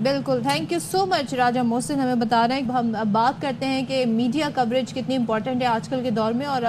بالکل، thank you so مچ راجہ محسن ہمیں بتا رہے ہیں. ہم بات کرتے ہیں کہ میڈیا کوریج کتنی امپورٹنٹ ہے آج کل کے دور میں، اور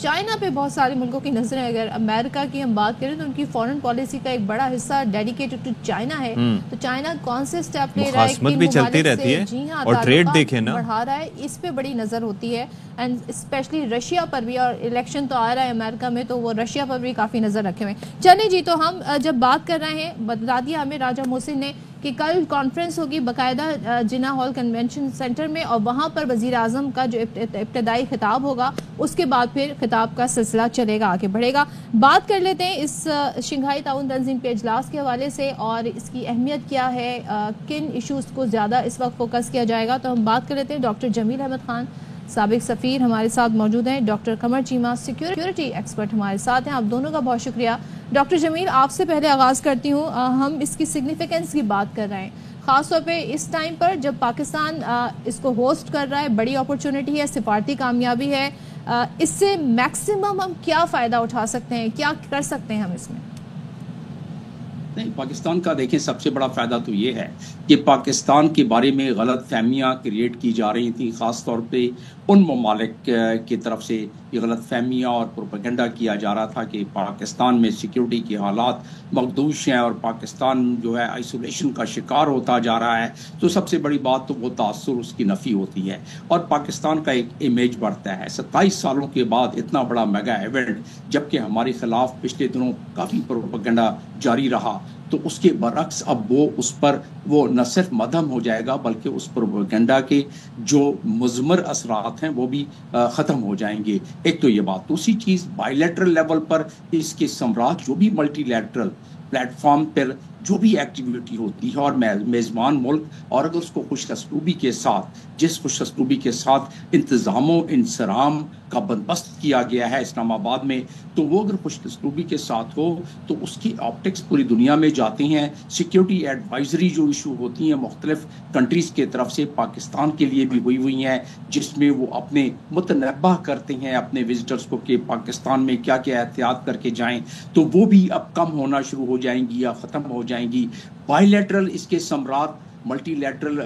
چائنا پہ بہت سارے ملکوں کی نظریں. اگر امریکہ کی ہم بات کریں تو ان کی فورن پالیسی کا ایک بڑا حصہ ڈیڈیکیٹڈ ٹو چائنا ہے. تو چائنا کون سے سٹیپ لے رہا ہے، کن ممالک سے جی ہاں تعلقات بڑھا رہا ہے، اس پہ بڑی نظر ہوتی ہے. اینڈ اسپیشلی رشیا پر بھی، اور الیکشن تو آ رہا ہے امریکہ میں، تو وہ رشیا پر بھی کافی نظر رکھے ہوئے ہیں. چلیں جی، تو ہم جب بات کر رہے ہیں، بتا دیا ہمیں راجہ محسن نے کہ کل کانفرنس ہوگی باقاعدہ جناح ہال کنونشن سینٹر میں، اور وہاں پر وزیر اعظم کا جو ابتدائی خطاب ہوگا، اس کے بعد پھر خطاب کا سلسلہ چلے گا، آگے بڑھے گا. بات کر لیتے ہیں اس شنگھائی تعاون تنظیم کے اجلاس کے حوالے سے، اور اس کی اہمیت کیا ہے، کن ایشوز کو زیادہ اس وقت فوکس کیا جائے گا. تو ہم بات کر لیتے ہیں ڈاکٹر جمیل احمد خان، سابق سفیر ہمارے ساتھ موجود ہیں. Doctor Qamar Cheema, security expert ہمارے ساتھ ہیں. آپ دونوں کا بہت شکریہ. ڈاکٹر جمیل، آپ سے پہلے آغاز کرتی ہوں. ہم اس کی سگنیفیکنس کی بات کر رہے ہیں، خاص طور پہ اس ٹائم پر جب پاکستان اس کو ہوسٹ کر رہا ہے. بڑی اپورچونٹی ہے، سفارتی کامیابی ہے. اس سے میکسیمم ہم کیا فائدہ اٹھا سکتے ہیں، کیا کر سکتے ہیں ہم اس میں؟ نہیں، پاکستان کا دیکھیں سب سے بڑا فائدہ تو یہ ہے کہ پاکستان کے بارے میں غلط فہمیاں کریٹ کی جا رہی تھیں، خاص طور پہ ان ممالک کی طرف سے یہ غلط فہمیاں اور پروپیگنڈا کیا جا رہا تھا کہ پاکستان میں سیکیورٹی کے حالات مخدوش ہیں اور پاکستان جو ہے آئسولیشن کا شکار ہوتا جا رہا ہے. تو سب سے بڑی بات تو وہ تاثر اس کی نفی ہوتی ہے اور پاکستان کا ایک امیج بڑھتا ہے. 27 سالوں کے بعد اتنا بڑا میگا ایونٹ، جبکہ ہمارے خلاف پچھلے دنوں کافی پروپیگنڈا جاری رہا، تو اس کے برعکس اب وہ اس پر وہ نہ صرف مدھم ہو جائے گا بلکہ اس پروپیگنڈا کے جو مضمر اثرات ہیں وہ بھی ختم ہو جائیں گے. ایک تو یہ بات. دوسری چیز، بائی لیٹرل لیول پر اس کے ثمرات جو بھی ملٹی لیٹرل پلیٹ فارم پر جو بھی ایکٹیویٹی ہوتی ہے اور میزبان ملک، اور اگر اس کو خوش اسلوبی کے ساتھ، جس خوش اسلوبی کے ساتھ انتظام و انصرام کا بندوبست کیا گیا ہے اسلام آباد میں، تو وہ اگر خوش اسلوبی کے ساتھ ہو تو اس کی آپٹکس پوری دنیا میں جاتی ہیں. سیکیورٹی ایڈوائزری جو ایشو ہوتی ہیں مختلف کنٹریز کے طرف سے پاکستان کے لیے بھی ہوئی ہیں، جس میں وہ اپنے متنبہ کرتے ہیں اپنے وزٹرز کو کہ پاکستان میں کیا کیا احتیاط کر کے جائیں، تو وہ بھی اب کم ہونا شروع ہو جائیں گی یا ختم ہو جائیں گی. بائی لیٹرل اس کے ثمرات، ملٹی لیٹرل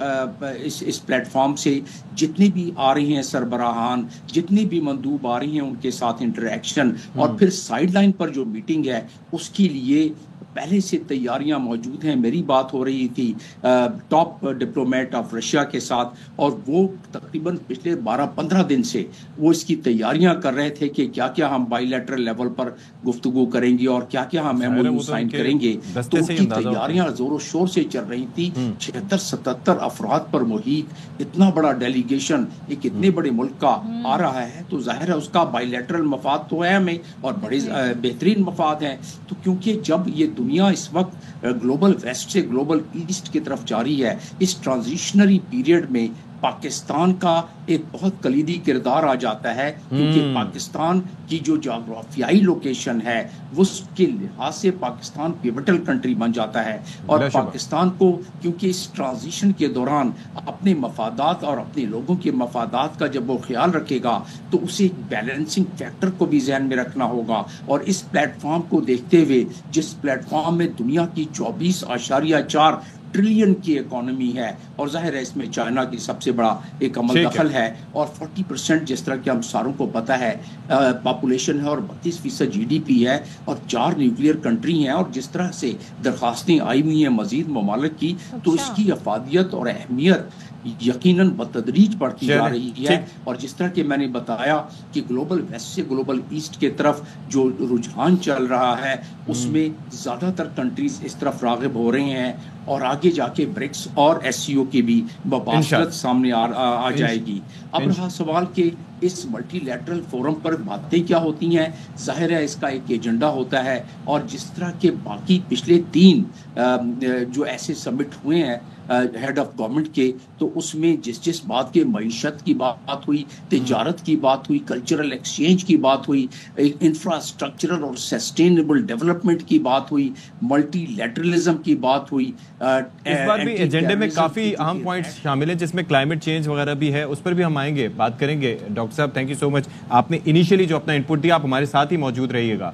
اس پلیٹ فارم سے جتنے بھی آ رہے ہیں سربراہان، جتنے بھی مندوب آ رہے ہیں، ان کے ساتھ انٹریکشن، اور پھر سائیڈ لائن پر جو میٹنگ ہے اس کے لیے پہلے سے تیاریاں موجود ہیں. میری بات ہو رہی تھی ٹاپ ڈپلومیٹ آف رشیا کے ساتھ، اور وہ تقریباً پچھلے 12-15 دن سے وہ اس کی تیاریاں کر رہے تھے کہ کیا کیا ہم بائی لیٹرل لیول پر گفتگو کریں گے اور کیا کیا ہم ایم او یو سائن کریں گے. تو اس کی تیاریاں زور و شور سے چل رہی تھی. 76-77 افراد پر محیط اتنا بڑا ڈیلیگیشن ایک اتنے بڑے ملک کا آ رہا ہے، تو ظاہر ہے اس کا بائی لیٹرل مفاد تو ہے ہمیں، اور بڑے بہترین مفاد ہیں. تو کیونکہ جب یہ دنیا اس وقت گلوبل ویسٹ سے گلوبل ایسٹ کی طرف جاری ہے، اس ٹرانزیشنری پیریڈ میں پاکستان کا ایک بہت کلیدی کردار آ جاتا ہے، کیونکہ پاکستان کی جو جغرافیائی لوکیشن ہے اس کے لحاظ سے پاکستان پیوٹل کنٹری بن جاتا ہے. اور پاکستان کو کیونکہ اس ٹرانزیشن کے دوران اپنے مفادات اور اپنے لوگوں کے مفادات کا جب وہ خیال رکھے گا تو اسے ایک بیلنسنگ فیکٹر کو بھی ذہن میں رکھنا ہوگا. اور اس پلیٹ فارم کو دیکھتے ہوئے، جس پلیٹ فارم میں دنیا کی 24.4 ٹریلین کی اکانومی ہے، اور ظاہر ہے اس میں چائنا کی سب سے بڑا ایک عمل دخل ہے، اور 40% جس طرح کہ ہم ساروں کو پتا ہے پاپولیشن ہے، اور 32% جی ڈی پی ہے، اور 4 نیوکلیئر کنٹری ہیں، اور جس طرح سے درخواستیں آئی ہوئی ہیں مزید ممالک کی، تو اس کی افادیت اور اہمیت یقیناً بتدریج بڑھتی جا رہی ہے. اور جس طرح کہ میں نے بتایا کہ گلوبل ویسٹ سے گلوبل ایسٹ کے طرف جو رجحان چل رہا ہے، اس میں زیادہ تر کنٹریز اس طرف راغب ہو رہے ہیں، اور آگے جا کے برکس اور ایس سی او کی بھی مباحثت سامنے آ جائے گی. اب رہا سوال کہ اس ملٹی لیٹرل فورم پر باتیں کیا ہوتی ہیں، ظاہر ہے اس کا ایک ایجنڈا ہوتا ہے، اور جس طرح کے باقی پچھلے 3 جو ایسے سمٹ ہوئے ہیں ہیڈ آف گورنمنٹ کے، تو اس میں جس بات کے معیشت کی بات ہوئی، تجارت کی بات ہوئی، کلچرل ایکسچینج کی بات ہوئی، انفراسٹرکچرل اور سسٹینیبل ڈیولپمنٹ کی بات ہوئی، ملٹی لیٹرلزم کی بات ہوئی. اس بار بھی ایجنڈے میں کافی اہم پوائنٹس شامل ہیں، جس میں کلائمیٹ چینج وغیرہ بھی ہے، اس پر بھی ہم آئیں گے، بات کریں گے. ڈاکٹر صاحب تھینک یو سو مچ، آپ نے انیشیلی جو اپنا انپٹ دیا، آپ ہمارے ساتھ ہی موجود رہیے گا.